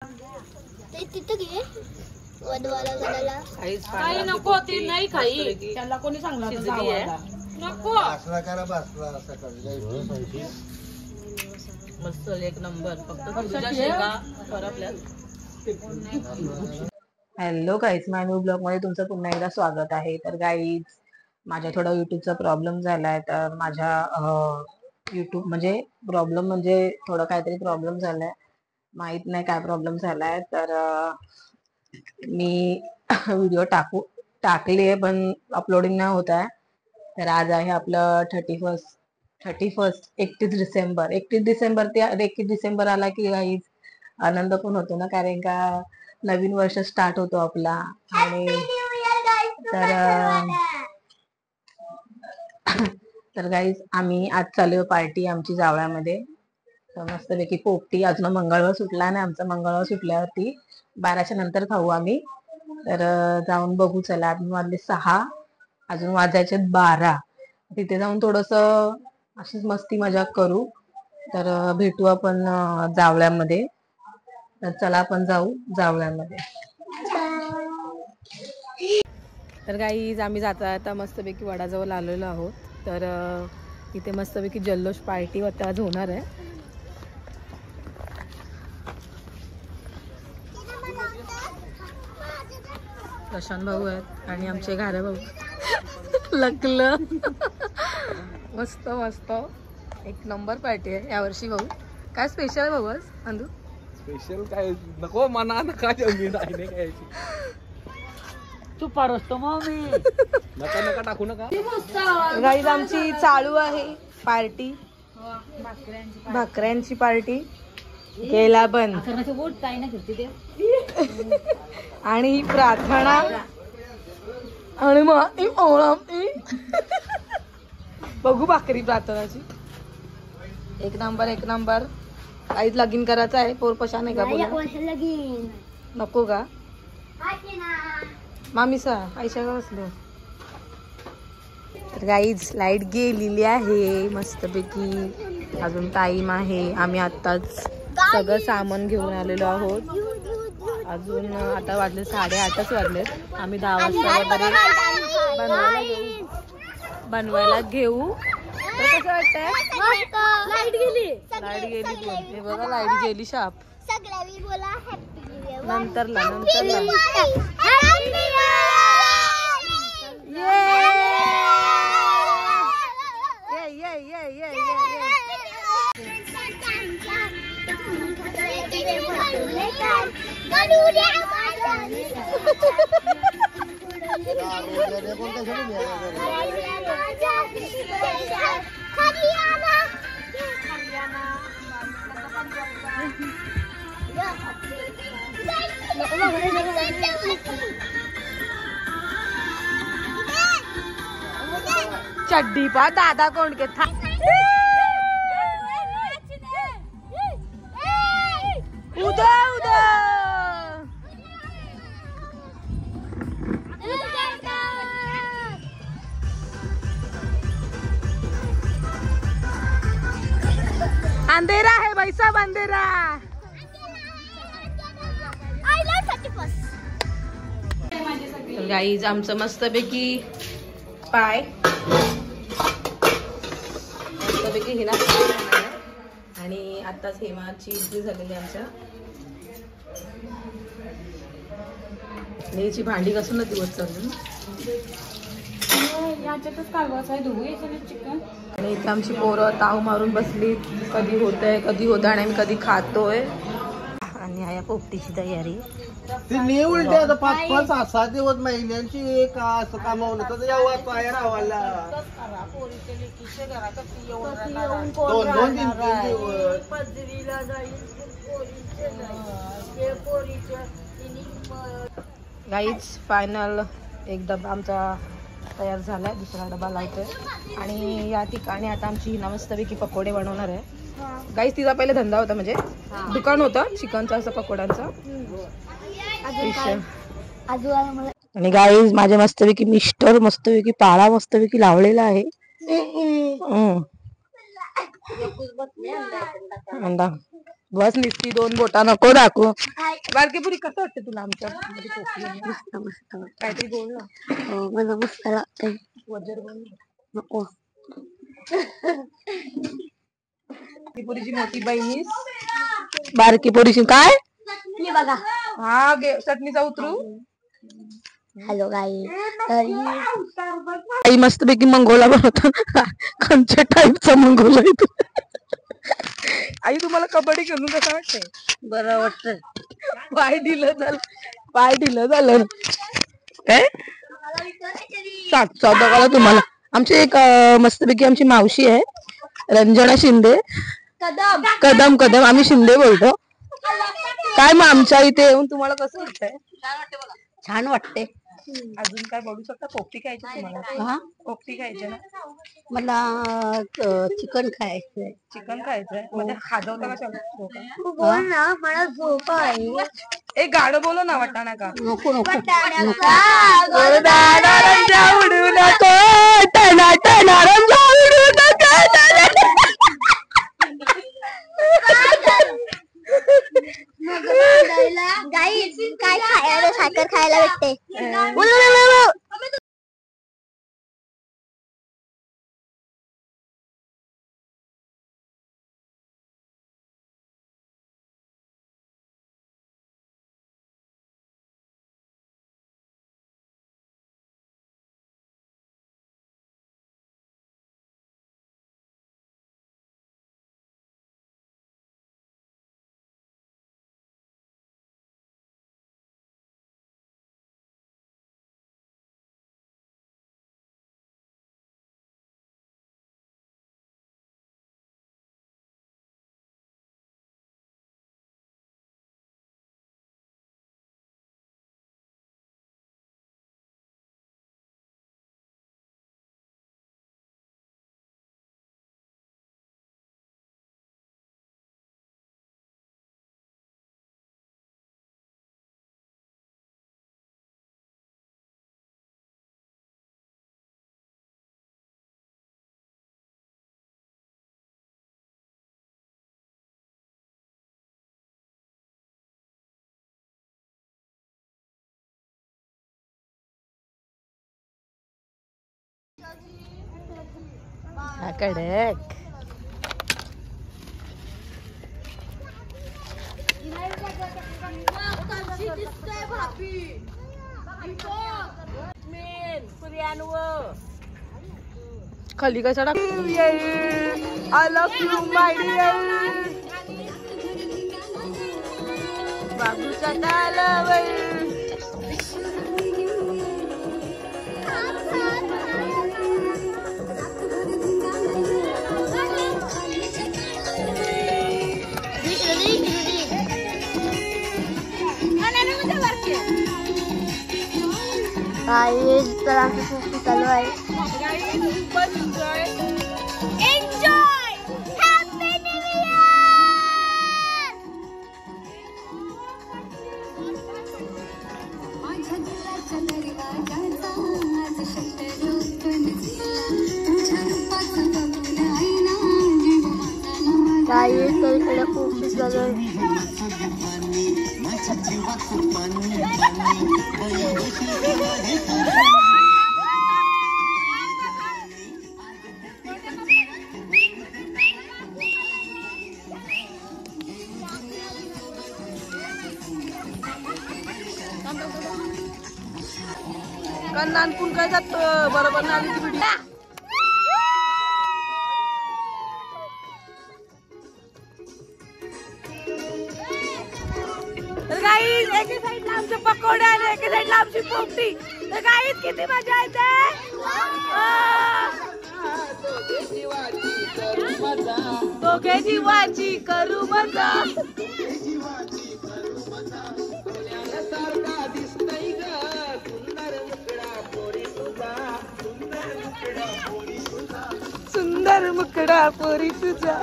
तिथं घे वधवाला घालायला काही नको ती नाही खाई त्याला कोणी सांगला नको बासला करा बासला सकाळी मस्त एक नंबर फक्त तुझ्या शेंगा फरकल्या. हॅलो गाईज, माय न्यू ब्लॉग मध्ये तुमचं पुन्हा एकदा स्वागत आहे. तर गाईज, माझ्या थोडा युट्यूबचा प्रॉब्लेम झालाय. तर माझ्या युट्यूब म्हणजे थोडा काहीतरी प्रॉब्लेम झालाय, माहित नाही काय प्रॉब्लेम झालाय. तर मी व्हिडिओ टाकली आहे पण अपलोडिंग नाही होत आहे. तर आज आहे आपलं 31 डिसेंबर. 31 डिसेंबर आला की गाईज आनंद पण होतो ना, कारण का नवीन वर्ष स्टार्ट होतो आपला. आणि तर गाईज, आम्ही आज चालू पार्टी आमची जावळ्यामध्ये. तर मस्तपैकी पोपटी, अजून मंगळवार सुटला नाही आमचा. मंगळवार सुटल्यावरती 12च्या नंतर खाऊ आम्ही. तर जाऊन बघू. चला, अजून वाजले 6, अजून वाजायचे 12. तिथे जाऊन थोडस अशीच मस्ती मजाक करू. तर भेटू आपण जावळ्यामध्ये. तर चला आपण जाऊ जावळ्यामध्ये. तर गाईज, आम्ही आता मस्तपैकी वडाजवळ आलेलो आहोत. तर इथे मस्तपैकी जल्लोष पार्टी आज होणार आहे. प्रशांत भाऊ आहेत आणि आमचे घारे भाऊ लकलं. मस्त मस्त एक नंबर पार्टी आहे यावर्षी. भाऊ, काय स्पेशल आहे भाऊ आज? अंदू स्पेशल काय नको मना नका काय तू परसतो मग मी नका नका टाकू नका. गाईज, आमची चालू आहे पार्टी, भाकऱ्यांची पार्टी. गेला बंद आणि ही प्रार्थना आणि बघू भाकरी प्रार्थनाची. एक नंबर एक नंबर. काहीच लगीन करायचं आहे. पोर पशा नाही का बोला? नको का मामीसा आयशा का बसलो. तर गाईज, लाईट गेलेली आहे मस्तपैकी. अजून टाइम आहे. आम्ही आत्ताच सगळं सामान घेऊन आलेलो आहोत. अजून आता वाजले 8:30 वाजलेत. आम्ही 10 वाजता वगैरे बनवायला घेऊ. कसं वाटतंय? लाईट गेली. हे बघा, लाईट गेली शाप. नंतरला चड्डी पा दादा कोण के था उदा उदा. अंधेरा है भाई साहब, अंधेरा. गाईज, आमचं मस्तपैकी पाय मस्तपैकी हिना आणि आताच हेमाची इडली झालेली आमच्या. याची भांडी घासून ना दिवस चालू. आणि इथे आमची पोरं ताव मारून बसली. कधी होत आणि आम्ही कधी खातोय. आणि या पोपटीची तयारी. ती उलटे आता 5-5, 6-6 दिवस महिन्यांची असं कामावलं तर यावं पाया रावाला 2-2 दिवस. गाईज, फायनल एक डबा आमचा तयार झालाय. दुसरा डबा लावतोय. आणि या ठिकाणी आता आमची हिना मस्तपैकी पकोडे बनवणार आहे. गाईज, तिचा पहिले धंदा होता, म्हणजे दुकान होतं चिकनचा, असं पकोड्यांचा. आणि गाईज, माझ्या मस्तपैकी मिस्टर मस्तपैकी पाळा मस्तपैकी लावलेला आहे. अंडा बस निसती 2 बोटा नको दाखवू. बारकी पुरी कसं वाटतं तुला आमच्या काहीतरी बोल ना. मला मस्त लागतंय. वजर बोल नको. पुरीची मोठी बहिणीस बारकी पोरीची काय बघा. हा चटणीचा उतरू. हॅलो गाई. आई मस्त पैकी मंगोला बनवतो. कोणत्या टाईपचा मंगोला आहे तू? आई तुम्हाला कबड्डी खेळून कसं वाटतंय? बरं वाटतंय. पाय ढिलं झालं काय सात बघायला तुम्हाला. आमची एक मस्तपैकी आमची मावशी आहे रंजना शिंदे. कदम आम्ही शिंदे बोलतो. काय मग आमच्या इथे येऊन तुम्हाला कसं वाटतंय? छान वाटते. अजून काय बोलू शकता? पोपटी खायची तुम्हाला? पोपटी खायची ना? मला चिकन खायचंय. चिकन खायचंय म्हणजे खाजवता का बोल ना. मला झोप आहे. एक गाणं बोलो ना वाटाणा का. नको नको. गाई काय खायला साखर खायला भेटते. कडक खाली कसा टाक. I love you my dear. बाबूचा तालावर तर आमचं खूप चालू आहे. एन्जॉय. Happy new year. काही तर इकडे खूप चालू आहे. नानपून काय जात बरोबर नाली ती व्हिडिओ. तर गाईज एके साईडला आमचे पकोडे आणि एके साईडला आमची पोपटी. तर गाईज किती मजा येते. दोघे जीवाची करू मजा. सुंदर मुकडा पोरी तुझा.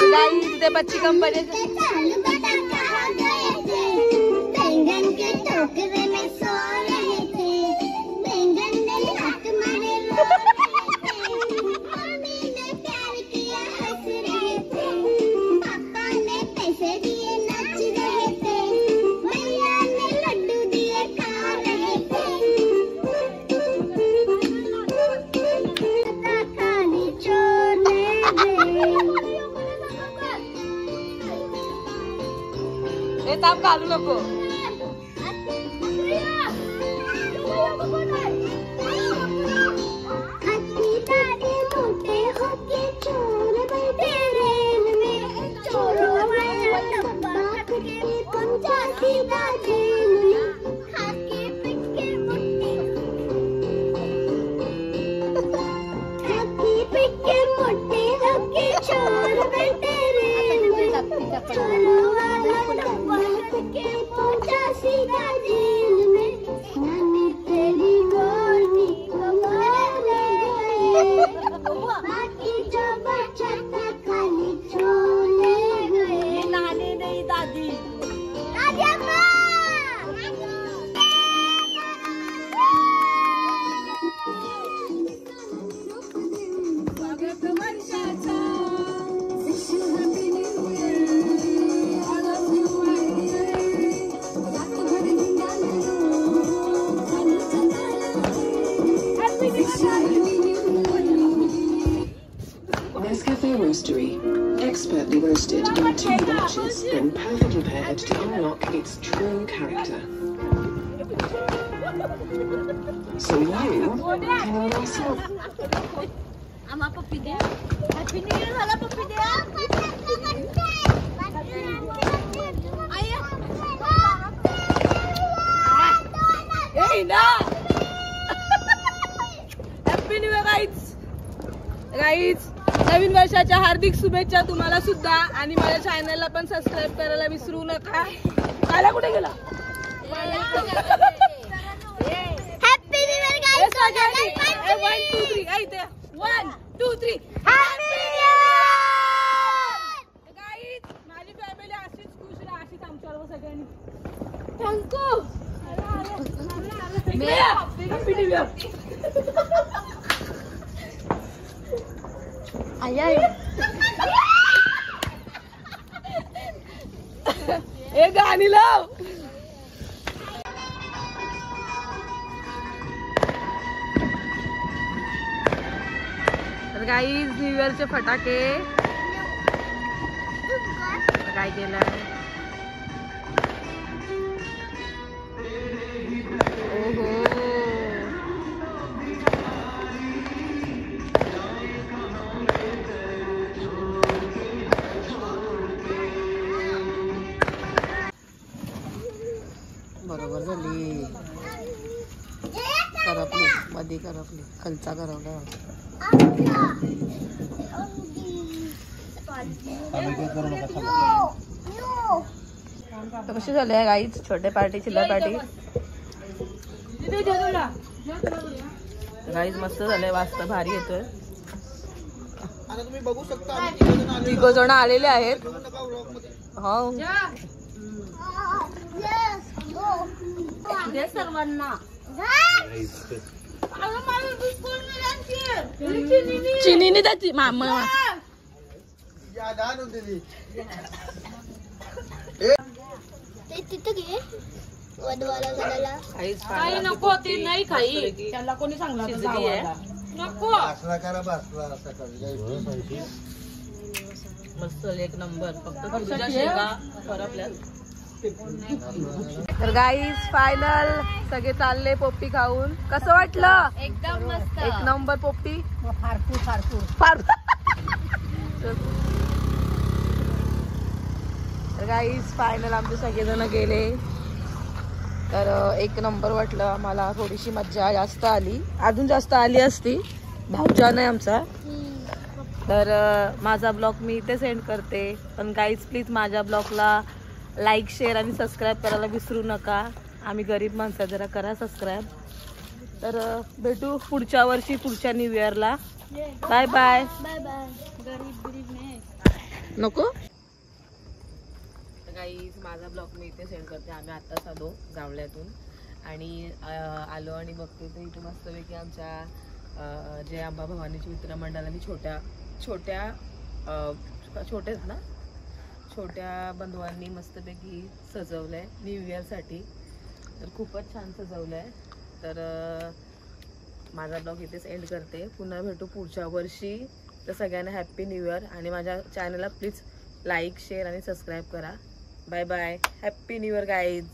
गाईज ते बच्ची कंपनी. बैंगन के टोकरे में सो रहे थे. बैंगन ने लात मारे रो रहे थे. मम्मी ने प्यार किया हंस रहे थे. हे ताप घालू नको. Nescafe Roastery. Expertly roasted in 2 batches, then perfectly paired to unlock its true character. So you can enjoy yourself. आम्हा पप्पी द्या. हॅपी न्यू इयर झाला पप्पी द्या. Happy new year guys. नवीन वर्षाच्या हार्दिक शुभेच्छा तुम्हाला सुद्धा. आणि माझ्या चॅनलला पण सबस्क्राईब करायला विसरू नका. काला कुठे गेला? हॅपी न्यू इयर गाईस. 1 2 3 ऐते 1 2 3 हॅपी न्यू इयर. गाईज माझी फॅमिली अशीच खुश राहा, अशीच आमच्यावर सगळ्यांनी. थँक्यू. Happy new year. ए गाणी लाव. तर गाईज न्यू इयरचे फटाके काय केलंय. ओहो बरोबर झाली. करपली मध्ये करपली खालचा करवला. कशी झाली आहे गाईज छोटे पार्टी चिल्लर पार्टी. गाईज मस्त झालंय. वाजता भारी येतोय. आता तुम्ही बघू शकता 3 जण आलेले आहेत. हो सर्वांना चिनीने त्याची मामा तिथं घे वधवाला घालायला. काही नको. ती नाही खाई. त्याला कोणी सांगणार नको. मस्त एक नंबर. फक्त तुझ्या शेंगा परपल्या. तर गाईज फायनल सगळे चालले पोपटी खाऊन. कसं वाटलं? एकदम मस्त. एक नंबर पोपटी. तर गाईज फायनल आमचे सगळेजण गेले. तर एक नंबर वाटलं आम्हाला. थोडीशी मज्जा जास्त आली. अजून जास्त आली असती. भाऊजा नाही आमचा. तर माझा ब्लॉग मी इथे सेंड करते. पण गाईज प्लीज माझ्या ब्लॉगला लाईक शेअर आणि सबस्क्राईब करायला विसरू नका. आम्ही गरीब माणसं, जरा करा सबस्क्राईब. तर भेटू पुढच्या वर्षी पुढच्या न्यू इयरला. Bye bye. Bye bye. गरीब नको. गाईज माझा ब्लॉग मी इथे सेंड करते. आम्ही आत्ताच आलो जावळ्यातून आणि आलो आणि बघते तर इथे मस्तपैकी आमच्या जे अंबा भवानीची मित्रमंडळाने छोटेच ना छोट्या बंधूंनी मस्तपैकी सजवलंय न्यू इयरसाठी. तर खूपच छान सजवलंय. तर माझा ब्लॉग इथेच एंड करते. पुन्हा भेटू पुढच्या वर्षी. तर सगळ्यांना हॅप्पी न्यू इयर. आणि माझ्या चॅनलला प्लीज लाईक शेअर आणि सबस्क्राईब करा. Bye bye. Happy new year guys.